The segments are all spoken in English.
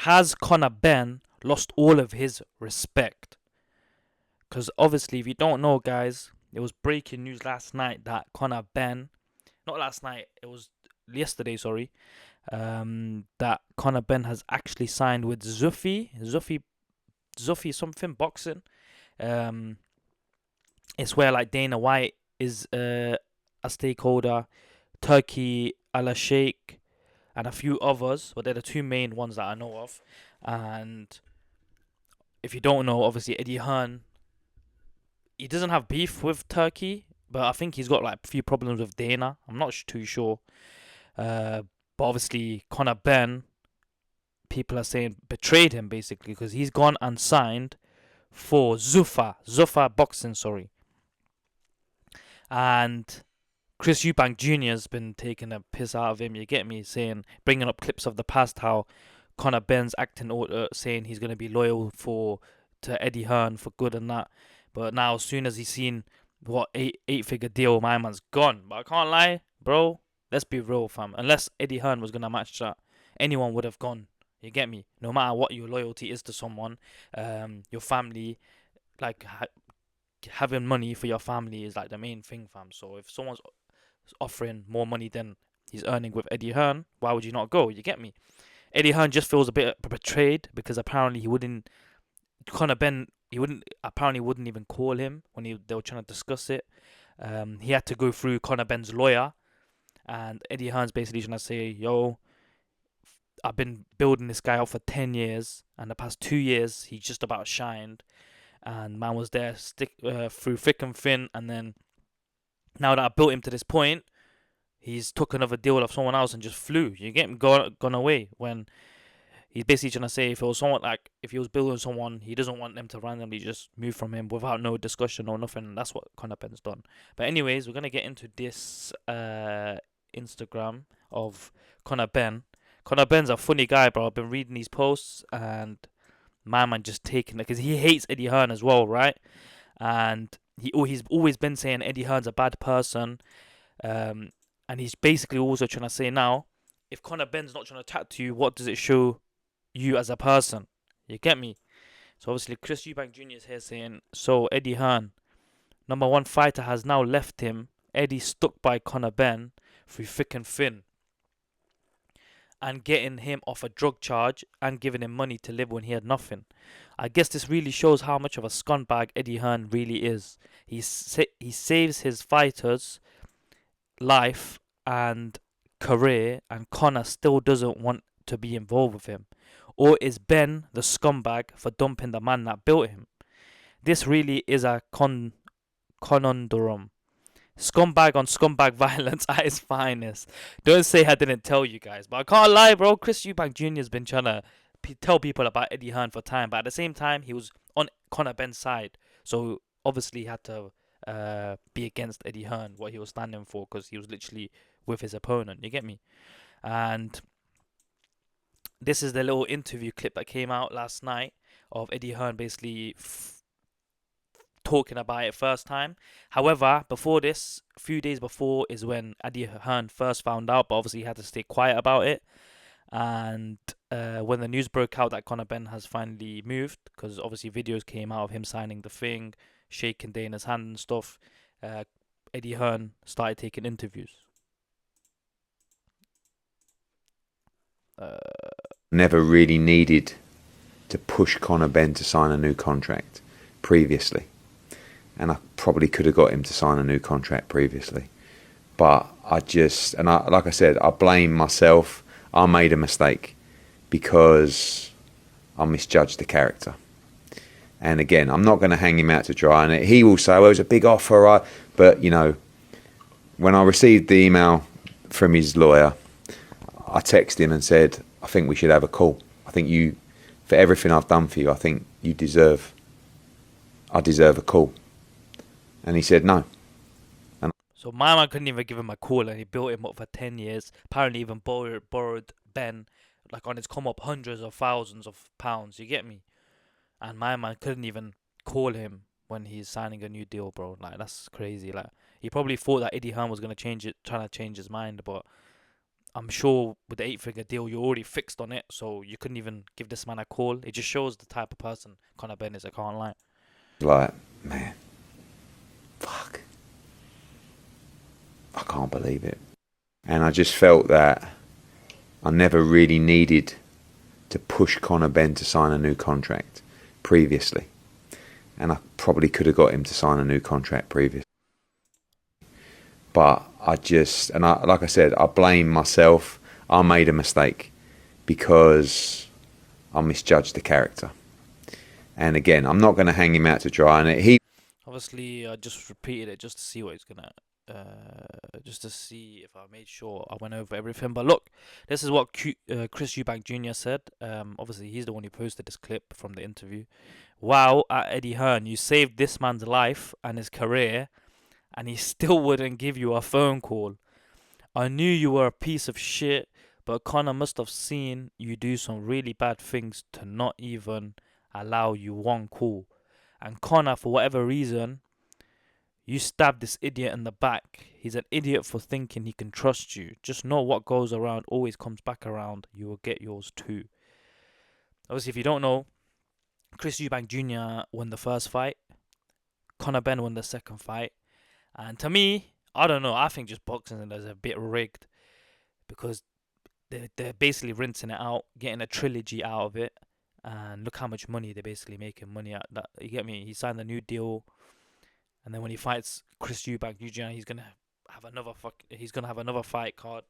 has Conor Benn lost all of his respect? Because obviously, if you don't know, guys, it was breaking news last night that Conor Benn, not last night, it was yesterday, sorry, that Conor Benn has actually signed with Zuffa something boxing. Um, it's where like Dana White is a stakeholder, Turkey Al Sheikh, and a few others, but they're the two main ones that I know of. And if you don't know, obviously Eddie Hearn, he doesn't have beef with Turkey, but I think he's got like a few problems with Dana. I'm not too sure. But obviously Conor Benn, people are saying betrayed him basically because he's gone and signed for Zuffa boxing, sorry. And Chris Eubank Jr. has been taking a piss out of him. You get me, saying, bringing up clips of the past, how Conor Benn's acting, saying he's gonna be loyal to Eddie Hearn for good and that. But now, as soon as he's seen what eight figure deal, my man's gone. But I can't lie, bro. Let's be real, fam. Unless Eddie Hearn was gonna match that, anyone would have gone. You get me? No matter what your loyalty is to someone, your family, like having money for your family is like the main thing, fam. So if someone's offering more money than he's earning with Eddie Hearn, why would you not go? You get me? Eddie Hearn just feels a bit betrayed because apparently he wouldn't. Conor Benn, he wouldn't even call him when they were trying to discuss it. He had to go through Conor Benn's lawyer, and Eddie Hearn's basically trying to say, "Yo, I've been building this guy up for 10 years, and the past 2 years he's just about shined, and man was there through thick and thin, and then now that I built him to this point, he's took another deal of someone else and just flew. You get him gone away when." He's basically trying to say if it was someone like if he was building someone, he doesn't want them to randomly just move from him without no discussion or nothing. And that's what Conor Benn's done. But anyways, we're gonna get into this Instagram of Conor Benn. Conor Benn's a funny guy, bro. I've been reading these posts and my man just taking it because he hates Eddie Hearn as well, right? And he's always been saying Eddie Hearn's a bad person. And he's basically also trying to say now, if Conor Benn's not trying to tattoo you, what does it show you as a person? You get me? So obviously Chris Eubank Jr. is here saying, so Eddie Hearn, number one fighter, has now left him. Eddie stuck by Conor Benn through thick and thin and getting him off a drug charge and giving him money to live when he had nothing. I guess this really shows how much of a scumbag Eddie Hearn really is. He saves his fighters' life and career, and Conor still doesn't want to be involved with him. Or is Ben the scumbag for dumping the man that built him? This really is a conundrum. Scumbag on scumbag violence at its finest. Don't say I didn't tell you guys, but I can't lie, bro. Chris Eubank Jr. has been trying to tell people about Eddie Hearn for time, but at the same time, he was on Conor Benn's side, so obviously he had to be against Eddie Hearn, what he was standing for, because he was literally with his opponent. You get me? And this is the little interview clip that came out last night of Eddie Hearn basically talking about it first time. However, before this, a few days before is when Eddie Hearn first found out, but obviously he had to stay quiet about it. And when the news broke out that Conor Benn has finally moved, because obviously videos came out of him signing the thing, shaking Dana's hand and stuff, Eddie Hearn started taking interviews. Never really needed to push Conor Benn to sign a new contract previously. And I probably could have got him to sign a new contract previously. But like I said, I blame myself. I made a mistake because I misjudged the character. And again, I'm not going to hang him out to dry. And he will say, well, it was a big offer, right? But, you know, when I received the email from his lawyer, I texted him and said, I think we should have a call. I think you, for everything I've done for you, I think I deserve a call. And he said no. So my man couldn't even give him a call, and he built him up for 10 years. Apparently even borrowed Ben, like on his come up, hundreds of thousands of pounds. You get me? And my man couldn't even call him when he's signing a new deal, bro. Like, that's crazy. Like, he probably thought that Eddie Hearn was trying to change his mind, but I'm sure with the 8-figure deal, you're already fixed on it, so you couldn't even give this man a call. It just shows the type of person Conor Benn is. I can't lie. Like, man, fuck, I can't believe it. And I just felt that I never really needed to push Conor Benn to sign a new contract previously. And I probably could have got him to sign a new contract previously. But like I said, I blame myself. I made a mistake because I misjudged the character. And again, I'm not going to hang him out to dry. And Obviously, I just repeated it just to see what he's gonna, just to see if I made sure I went over everything. But look, this is what Chris Eubank Jr. said. Obviously, he's the one who posted this clip from the interview. Wow, at Eddie Hearn, you saved this man's life and his career, and he still wouldn't give you a phone call. I knew you were a piece of shit, but Conor must have seen you do some really bad things to not even allow you one call. And Conor, for whatever reason, you stabbed this idiot in the back. He's an idiot for thinking he can trust you. Just know what goes around always comes back around. You will get yours too. Obviously, if you don't know, Chris Eubank Jr. won the first fight. Conor Benn won the second fight. And to me, I don't know. I think just boxing is a bit rigged because they're basically rinsing it out, getting a trilogy out of it. And look how much money they're basically making money at that. You get me? He signed a new deal, and then when he fights Chris Eubank Jr., he's gonna have another fight card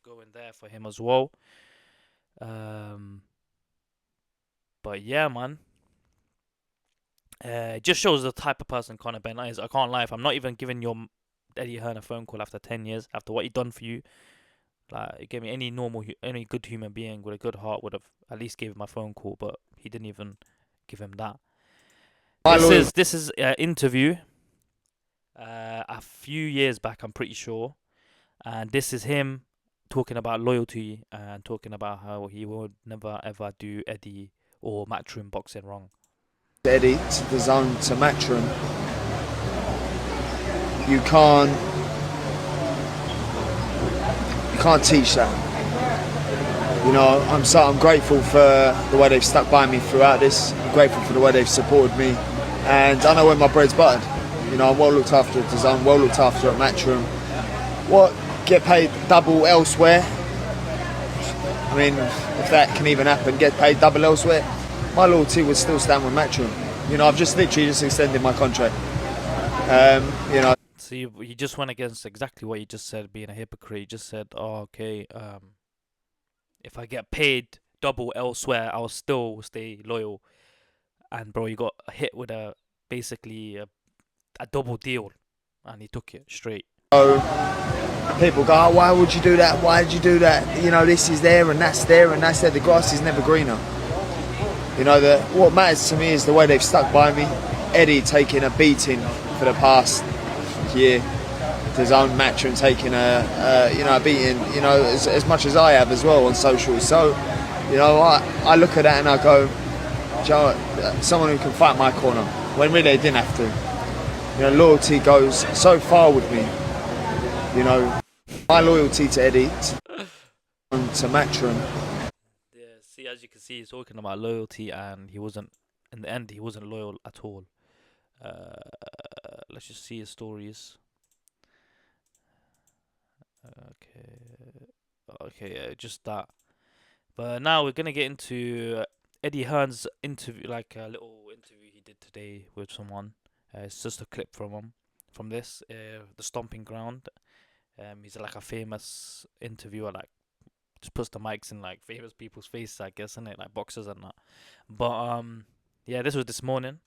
going there for him as well. But yeah, man. It just shows the type of person Conor Benn is. I can't lie. If I'm not even giving your Eddie Hearn a phone call after 10 years, after what he done for you, like, give me any good human being with a good heart would have at least gave him a phone call, but he didn't even give him that. This is an interview a few years back, I'm pretty sure, and this is him talking about loyalty and talking about how he would never ever do Eddie or Matchroom boxing wrong. Eddie to the zone to Matchroom. You can't teach that. You know, I'm grateful for the way they've stuck by me throughout this. I'm grateful for the way they've supported me, and I know where my bread's buttered. You know, I'm well looked after at the zone, well looked after at Matchroom. What, get paid double elsewhere? I mean, if that can even happen, get paid double elsewhere. My loyalty would still stand with Matchroom. You know, I've literally extended my contract. You know. See, he just went against exactly what you just said, being a hypocrite. He just said, "Oh, okay, if I get paid double elsewhere, I'll still stay loyal." And bro, you got hit with basically a double deal, and he took it straight. So people go, "Oh, why would you do that? Why did you do that? You know, this is there and that's there and that's there. The grass is never greener." You know, what matters to me is the way they've stuck by me. Eddie taking a beating for the past year, his own match, and taking a beating, you know, as much as I have as well on social. So, you know, I look at that and I go, Joe, someone who can fight my corner, when really they didn't have to. You know, loyalty goes so far with me. You know, my loyalty to Eddie, to Matchroom. See, as you can see, he's talking about loyalty, and in the end, he wasn't loyal at all. Let's just see his stories. Okay, just that. But now we're gonna get into Eddie Hearn's interview, like a little interview he did today with someone. It's just a clip from this, the Stomping Ground. He's like a famous interviewer, like just puts the mics in like famous people's faces, I guess, isn't it? Like boxers and that. But yeah, this was this morning.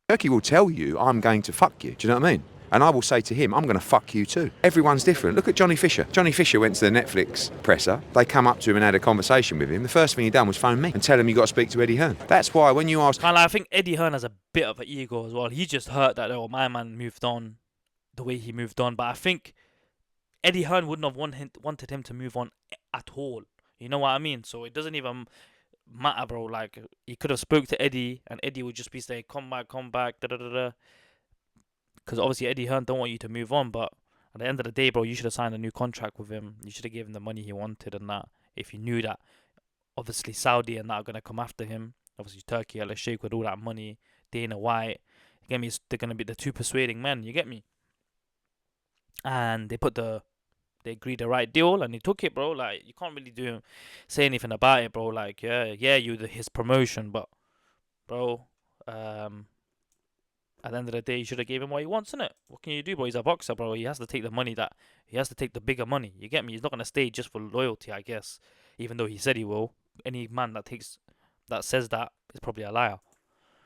Turkey will tell you, I'm going to fuck you. Do you know what I mean? And I will say to him, I'm going to fuck you too. Everyone's different. Look at Johnny Fisher. Johnny Fisher went to the Netflix presser. They come up to him and had a conversation with him. The first thing he done was phone me and tell him you got to speak to Eddie Hearn. That's why when you ask... I think Eddie Hearn has a bit of an ego as well. He just hurt that, oh, my man moved on the way he moved on. But I think Eddie Hearn wouldn't have wanted him to move on at all. You know what I mean? So it doesn't even matter, bro. Like, he could have spoke to Eddie, and Eddie would just be saying, come back, da da da da. Because obviously Eddie Hearn don't want you to move on, but At the end of the day, bro, you should have signed a new contract with him. You should have given him the money he wanted and that. If you knew that, obviously Saudi and that are gonna come after him. Obviously Turkey, Al Sheikh with all that money, Dana White. You get me? They're gonna be the two persuading men. You get me? And they agreed the right deal and he took it, bro. Like you can't really say anything about it, bro. Like his promotion, but bro, at the end of the day, you should have gave him what he wants, innit? What can you do, bro? He's a boxer, bro. He has to take he has to take the bigger money. You get me? He's not gonna stay just for loyalty, I guess. Even though he said he will. Any man that says that is probably a liar.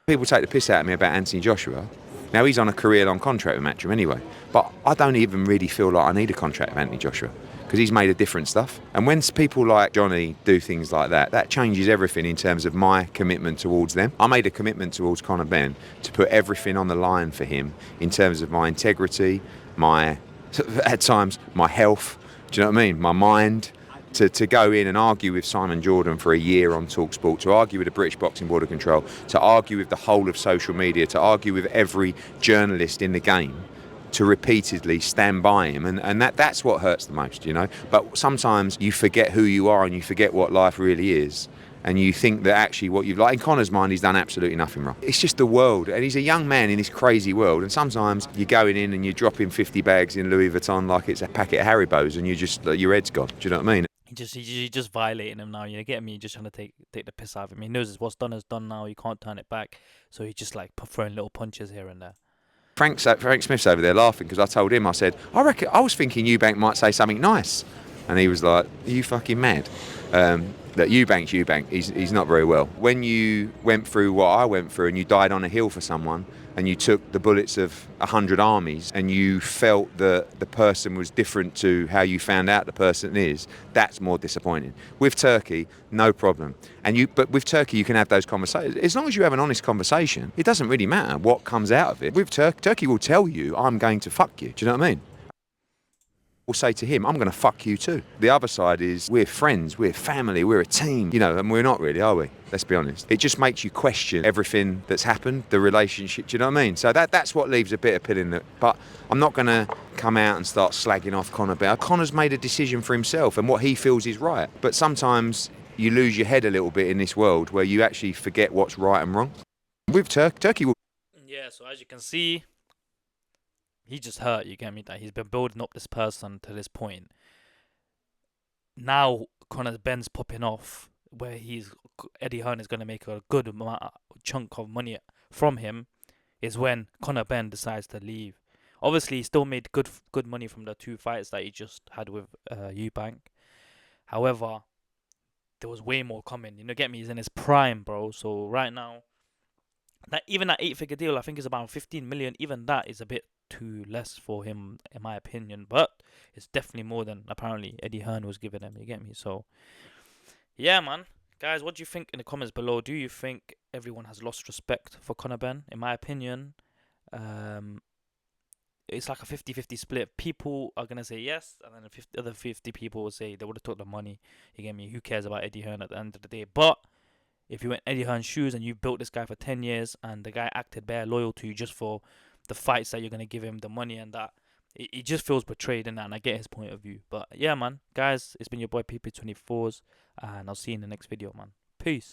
People take the piss out of me about Anthony Joshua. Now, he's on a career-long contract with Matchroom anyway, but I don't even really feel like I need a contract with Anthony Joshua because he's made a different stuff. And when people like Johnny do things like that, that changes everything in terms of my commitment towards them. I made a commitment towards Conor Benn to put everything on the line for him in terms of my integrity, at times, my health, do you know what I mean? My mind. To go in and argue with Simon Jordan for a year on TalkSport, to argue with the British Boxing Board of Control, to argue with the whole of social media, to argue with every journalist in the game, to repeatedly stand by him, and that's what hurts the most, you know. But sometimes you forget who you are and you forget what life really is, and you think that actually what you've in Conor's mind, he's done absolutely nothing wrong. It's just the world, and he's a young man in this crazy world, and sometimes you're going in and you're dropping 50 bags in Louis Vuitton like it's a packet of Haribos, and your head's gone. Do you know what I mean? He just violating him now. You get me? Just trying to take the piss out of him. He knows what's done is done now. You can't turn it back. So he's just like throwing little punches here and there. Frank Smith's over there laughing because I told him, I said, I was thinking Eubank might say something nice, and he was like, "Are you fucking mad?" That Eubank, he's not very well. When you went through what I went through and you died on a hill for someone and you took the bullets of 100 armies and you felt that the person was different to how you found out the person is, that's more disappointing. With Turkey, no problem. But with Turkey, you can have those conversations. As long as you have an honest conversation, it doesn't really matter what comes out of it. With Turkey will tell you, I'm going to fuck you. Do you know what I mean? Will say to him, I'm going to fuck you too. The other side is we're friends, we're family, we're a team, you know, and we're not really, are we? Let's be honest. It just makes you question everything that's happened, the relationship, do you know what I mean? So that's what leaves a bitter pill in it. But I'm not going to come out and start slagging off Conor Benn. Conor's made a decision for himself and what he feels is right. But sometimes you lose your head a little bit in this world where you actually forget what's right and wrong. With Turkey will... Yeah, so as you can see, he just hurt, you get me? That he's been building up this person to this point. Now Conor Benn's popping off, where Eddie Hearn is going to make a good chunk of money from him, is when Conor Benn decides to leave. Obviously, he still made good money from the 2 fights that he just had with Eubank. However, there was way more coming. You know, get me? He's in his prime, bro. So right now, even that 8-figure deal, I think is about 15 million. Even that is a bit too less for him, in my opinion, but it's definitely more than apparently Eddie Hearn was giving him, you get me? So yeah, man, guys, what do you think in the comments below? Do you think everyone has lost respect for Conor Benn? In my opinion, it's like a 50-50 split. People are gonna say yes, and then the other 50 people will say they would have took the money, you get me? Who cares about Eddie Hearn at the end of the day? But if you went Eddie Hearn's shoes and you built this guy for 10 years and the guy acted bare loyal to you just for the fights that you're going to give him, the money and that, it just feels betrayed in that, and I get his point of view. But yeah, man, guys, it's been your boy PP24s, and I'll see you in the next video, man. Peace.